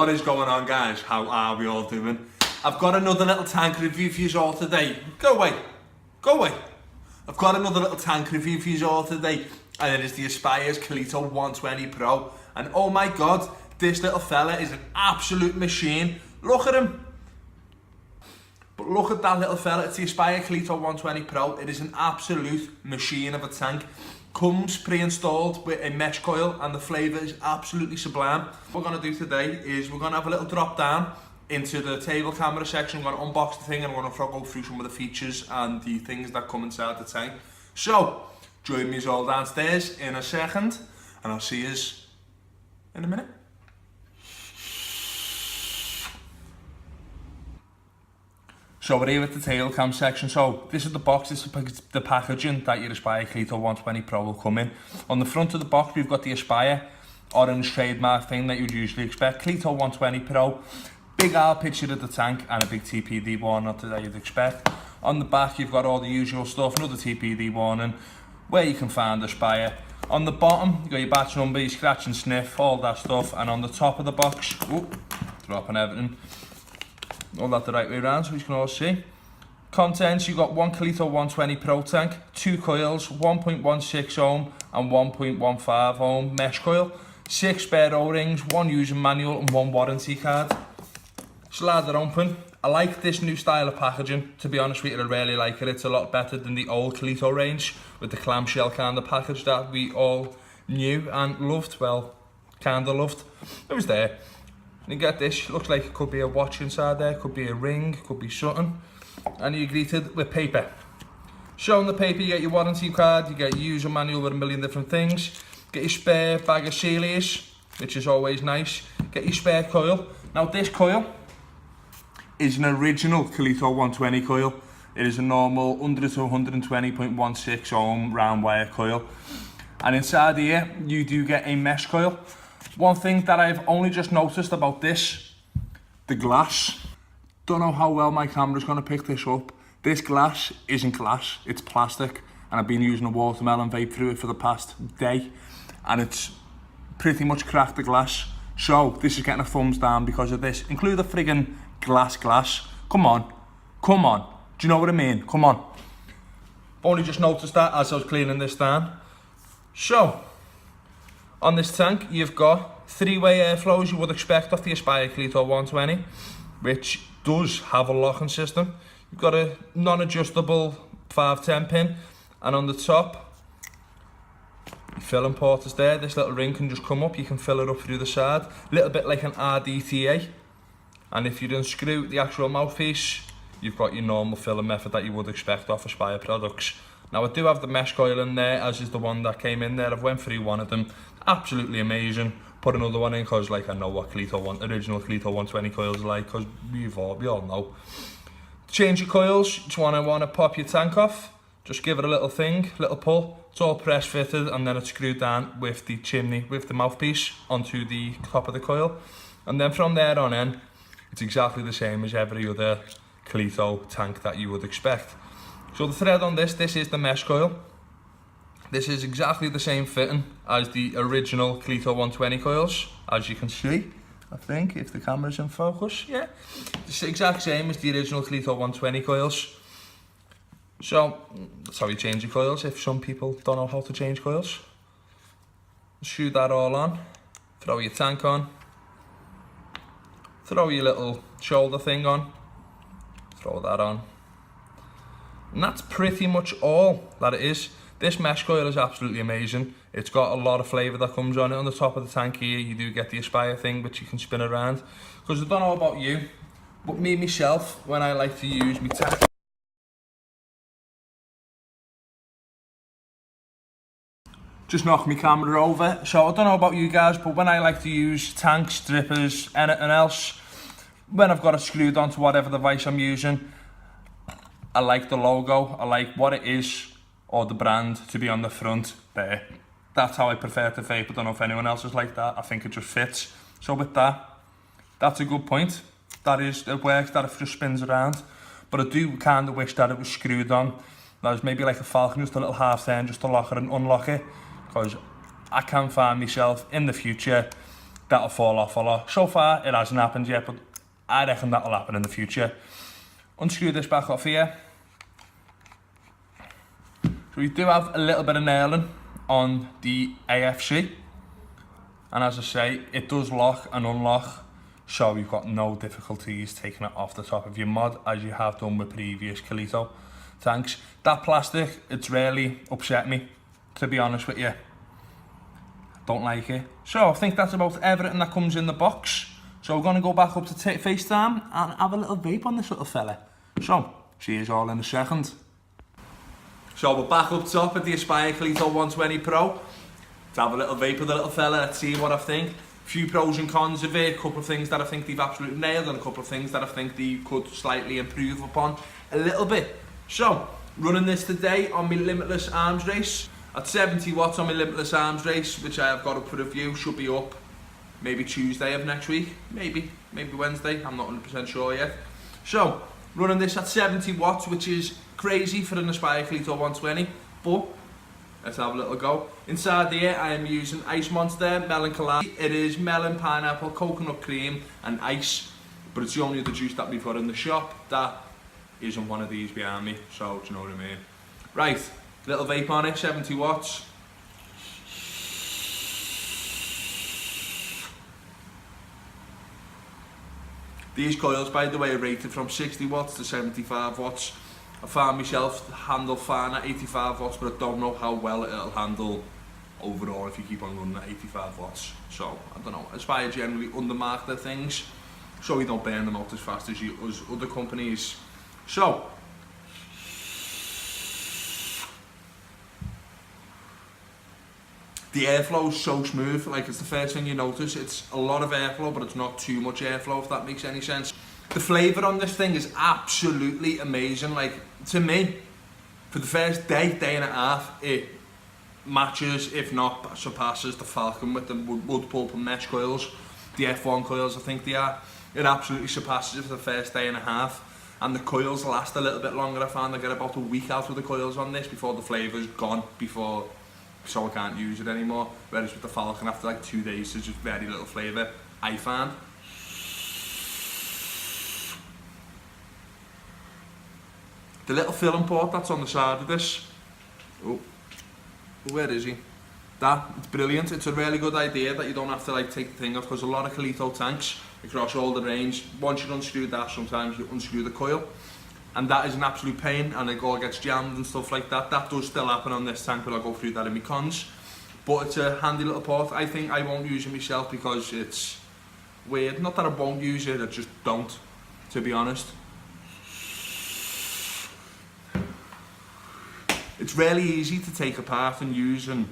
What is going on, guys? How are we all doing? I've got another little tank review for you all today. Go away. Go away. I've got another little tank review for you all today, and it is the Aspire's Cleito 120 Pro. And oh my god, this little fella is an absolute machine. Look at him. But look at that little fella. It's the Aspire Cleito 120 Pro. It is an absolute machine of a tank. Comes pre-installed with a mesh coil, and the flavour is absolutely sublime. What we're going to do today is we're going to have a little drop down into the table camera section. We're going to unbox the thing and we're going to go through some of the features and the things that come inside the tank. So, join me all downstairs in a second, and I'll see you in a minute. So we're here at the tail cam section. So this is the box, this is the packaging that your Aspire Cleito 120 Pro will come in. On the front of the box we've got the Aspire orange trademark thing that you'd usually expect. Cleito 120 Pro, big R picture of the tank and a big TPD warning that you'd expect. On the back you've got all the usual stuff, another TPD warning, where you can find Aspire. On the bottom you've got your batch number, your scratch and sniff, all that stuff. And on the top of the box, dropping everything, all that the right way around so you can all see. Contents, you've got one Cleito 120 Pro tank, 2 coils, 1.16 ohm and 1.15 ohm mesh coil, 6 spare O-rings, 1 user manual and 1 warranty card. Slide it open. I like this new style of packaging. To be honest with you, I really like it. It's a lot better than the old Cleito range with the clamshell kind of package that we all knew and loved. Well, kind of loved. It was there. And you get this, looks like it could be a watch inside there, could be a ring, could be something. And you're greeted with paper. Showing the paper, you get your warranty card, you get your user manual with a million different things. Get your spare bag of sealies, which is always nice. Get your spare coil. Now this coil is an original Cleito 120 coil. It is a normal 100 to 120.16 ohm round wire coil. And inside here, you do get a mesh coil. One thing that I've only just noticed about this, the glass. Don't know how well my camera's going to pick this up. This glass isn't glass, it's plastic. And I've been using a watermelon vape through it for the past day. And it's pretty much cracked the glass. So this is getting a thumbs down because of this. Include the friggin' glass. Come on. Come on. Do you know what I mean? Come on. Only just noticed that as I was cleaning this down. So, on this tank, you've got 3-way airflows you would expect off the Aspire Cleito 120, which does have a locking system. You've got a non-adjustable 510 pin, and on the top, your filling port is there. This little ring can just come up, you can fill it up through the side, a little bit like an RDTA. And if you unscrew the actual mouthpiece, you've got your normal filling method that you would expect off Aspire products. Now I do have the mesh coil in there, as is the one that came in there. I've went through one of them, absolutely amazing. Put another one in because like I know what original Cleito 120 coils are like, because we all know. Change your coils, you just want to pop your tank off, just give it a little thing, little pull. It's all press fitted and then it's screwed down with the chimney, with the mouthpiece onto the top of the coil. And then from there on in, it's exactly the same as every other Cleito tank that you would expect. So the thread on this is the mesh coil. This is exactly the same fitting as the original Cleito 120 coils, as you can see, I think, if the camera's in focus, yeah. It's the exact same as the original Cleito 120 coils. So, that's how you change your coils if some people don't know how to change coils. Screw that all on, throw your tank on, throw your little shoulder thing on, throw that on. And that's pretty much all that it is. This mesh coil is absolutely amazing. It's got a lot of flavour that comes on it. On the top of the tank here, you do get the Aspire thing, which you can spin around. Because I don't know about you, but me, myself, when I like to use my tank, just knock my camera over. So I don't know about you guys, but when I like to use tanks, strippers, anything else, when I've got it screwed onto whatever device I'm using, I like the logo, I like what it is, or the brand to be on the front there. That's how I prefer to vape. I don't know if anyone else is like that. I think it just fits. So with that, that's a good point. It works, that it just spins around. But I do kind of wish that it was screwed on. That was maybe like a Falcon, just a little half turn, just to lock it and unlock it. Because I can find myself in the future that'll fall off a lot. So far, it hasn't happened yet, but I reckon that'll happen in the future. Unscrew this back off here. So we do have a little bit of nailing on the AFC. And as I say, it does lock and unlock, so you've got no difficulties taking it off the top of your mod, as you have done with previous Cleito tanks. That plastic, it's really upset me, to be honest with you. Don't like it. So I think that's about everything that comes in the box. So we're going to go back up to FaceTime and have a little vape on this little fella. So, see you all in a second. So we're back up top at the Aspire Cleito 120 Pro. To have a little vape with the little fella, let's see what I think. A few pros and cons of it, a couple of things that I think they've absolutely nailed, and a couple of things that I think they could slightly improve upon a little bit. So, running this today on my limitless arms race at 70 watts on my limitless arms race, which I have got up for review, should be up maybe Tuesday of next week, maybe Wednesday, I'm not 100% sure yet. So, running this at 70 watts, which is crazy for an Aspire Cleito 120, but let's have a little go. Inside here, I am using Ice Monster Melon Collab. It is melon, pineapple, coconut cream and ice, but it's the only other juice that we've got in the shop that isn't one of these behind me, so do you know what I mean? Right, little vape on it, 70 watts. These coils, by the way, are rated from 60 watts to 75 watts. I found myself handle fine at 85 watts, but I don't know how well it'll handle overall if you keep on running at 85 watts. So, I don't know. Aspire generally undermark their things, so you don't burn them out as fast as other companies. So, the airflow is so smooth, like it's the first thing you notice. It's a lot of airflow, but it's not too much airflow, if that makes any sense. The flavour on this thing is absolutely amazing. Like, to me, for the first day and a half, it matches, if not surpasses, the Falcon with the wood pulp and mesh coils. The F1 coils, I think they are. It absolutely surpasses it for the first day and a half. And the coils last a little bit longer. I found I get about a week out with the coils on this before the flavour's gone, so I can't use it anymore. Whereas with the Falcon, after like 2 days, there's just very little flavour, I found. The little filling port that's on the side of this, oh, where is he? It's brilliant. It's a really good idea that you don't have to like take the thing off, because a lot of Cleito tanks across all the range, once you unscrew that, sometimes you unscrew the coil, and that is an absolute pain, and it all gets jammed and stuff like that. That does still happen on this tank, but I'll go through that in my cons. But it's a handy little port. I think I won't use it myself because it's weird. Not that I won't use it, I just don't, to be honest. It's really easy to take apart and use and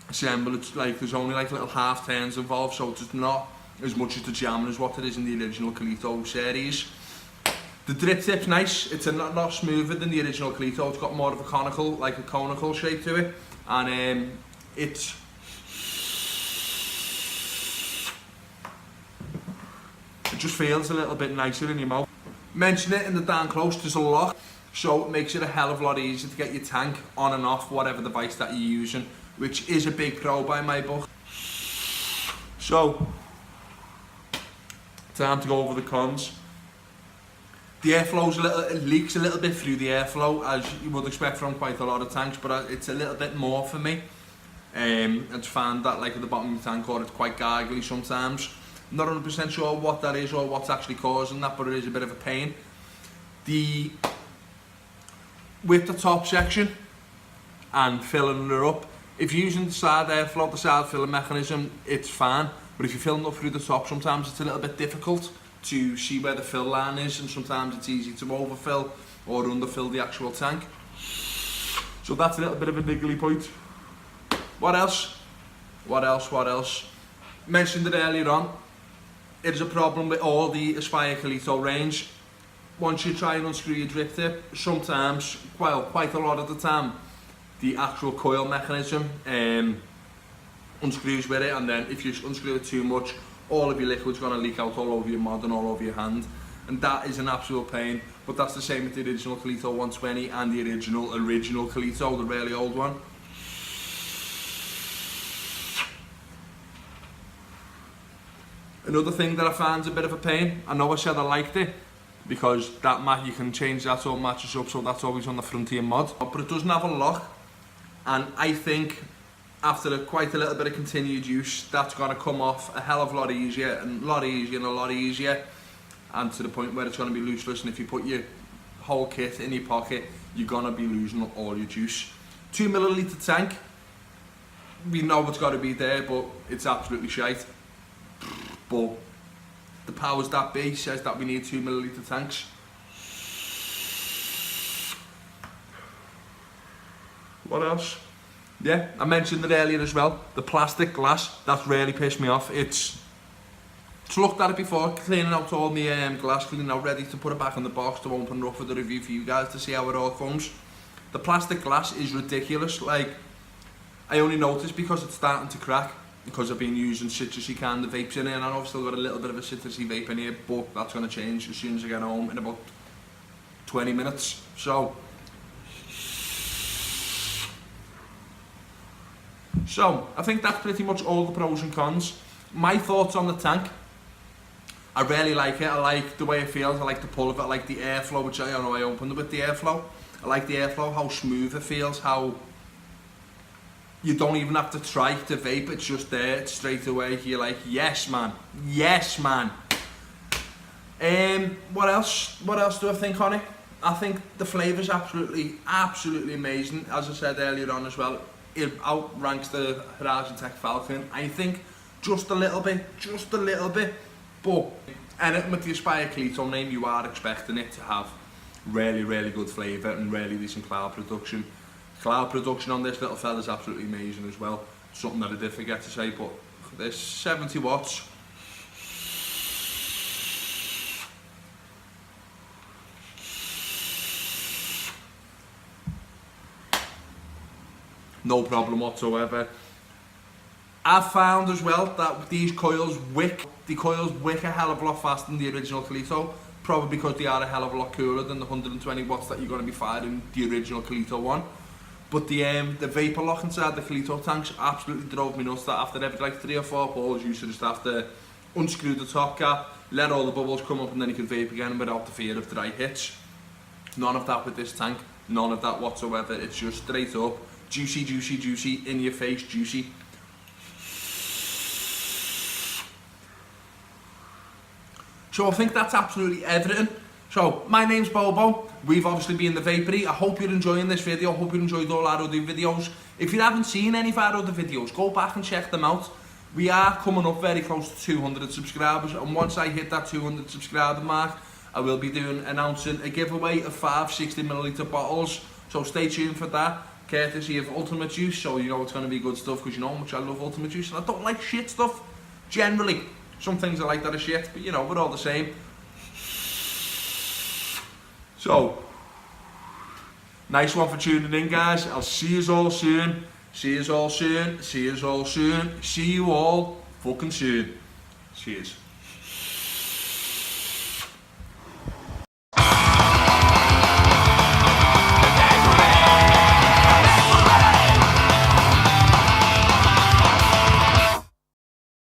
assemble. It's like there's only like little half turns involved, so it's not as much as the jamming as what it is in the original Cleito series. The drip tip's nice. It's a lot smoother than the original Cleito. It's got more of a conical shape to it, and it just feels a little bit nicer in your mouth. Mention it in the down close. There's a lock, so it makes it a hell of a lot easier to get your tank on and off whatever device that you're using, which is a big pro by my book. So, time to go over the cons. The airflow's it leaks a little bit through the airflow, as you would expect from quite a lot of tanks, but it's a little bit more for me. I just found that like at the bottom of the tank, or it's quite gargly sometimes. Not 100% sure what that is or what's actually causing that, but it is a bit of a pain. With the top section and filling her up, if you're using the side airflow, the side filling mechanism, it's fine. But if you're filling up through the top, sometimes it's a little bit difficult to see where the fill line is, and sometimes it's easy to overfill or underfill the actual tank. So that's a little bit of a niggly point. What else? Mentioned it earlier on. It is a problem with all the Aspire Cleito range. Once you try and unscrew your drip tip, sometimes, well, quite a lot of the time, the actual coil mechanism unscrews with it, and then if you unscrew it too much, all of your liquid's going to leak out all over your mod and all over your hand, and that is an absolute pain. But that's the same with the original Cleito 120 and the original Cleito, the really old one. Another thing that I found a bit of a pain, I know I said I liked it, because that mat, you can change that so it matches up, so that's always on the front of your mod. But it doesn't have a lock, and I think after quite a little bit of continued use, that's going to come off a hell of a lot easier, and a lot easier and a lot easier, and to the point where it's going to be looseless, and if you put your whole kit in your pocket, you're going to be losing all your juice. 2 milliliter tank, we know it's got to be there, but it's absolutely shite. But the powers that be says that we need 2 milliliter tanks. What else? Yeah, I mentioned it earlier as well. The plastic glass, that's really pissed me off. It's looked at it before, cleaning out all my glass, cleaning out, ready to put it back in the box to open it up for the review for you guys to see how it all comes. The plastic glass is ridiculous. Like, I only noticed because it's starting to crack, because I've been using citrusy kind of vapes in it, and I know I've still got a little bit of a citrusy vape in here, but that's going to change as soon as I get home in about 20 minutes. So I think that's pretty much all the pros and cons. My thoughts on the tank: I really like it. I like the way it feels. I like the pull of it. I like the airflow, which I know I opened it with the airflow. I like the airflow, how smooth it feels, how you don't even have to try to vape, it's just there, it's straight away. You're like, yes man, yes man. What else do I think on it? I think the flavour's absolutely amazing. As I said earlier on as well, it outranks the Horizon Tech Falcon. I think just a little bit, but anything with the Aspire Cleito name, you are expecting it to have really good flavour and really decent cloud production. Cloud production on this little fella is absolutely amazing as well. Something that I did forget to say, but there's 70 watts. No problem whatsoever. I've found as well that these coils wick a hell of a lot faster than the original Cleito, probably because they are a hell of a lot cooler than the 120 watts that you're going to be firing the original Cleito one. But the vapor lock inside the Cleito tanks absolutely drove me nuts. That after every like 3 or 4 balls, you used to just have to unscrew the top cap, let all the bubbles come up, and then you can vape again without the fear of dry hits. None of that with this tank, none of that whatsoever. It's just straight up, juicy, in your face, juicy. So I think that's absolutely everything. So, my name's Bobo, we've obviously been the VAPERY. I hope you're enjoying this video, I hope you enjoyed all our other videos. If you haven't seen any of our other videos, go back and check them out. We are coming up very close to 200 subscribers, and once I hit that 200 subscriber mark, I will be announcing a giveaway of 5 60ml bottles. So stay tuned for that, courtesy of Ultimate Juice, so you know it's going to be good stuff, because you know how much I love Ultimate Juice, and I don't like shit stuff, generally. Some things I like that are shit, but you know, we're all the same. So, nice one for tuning in, guys. I'll see you all soon. See you all fucking soon. Cheers.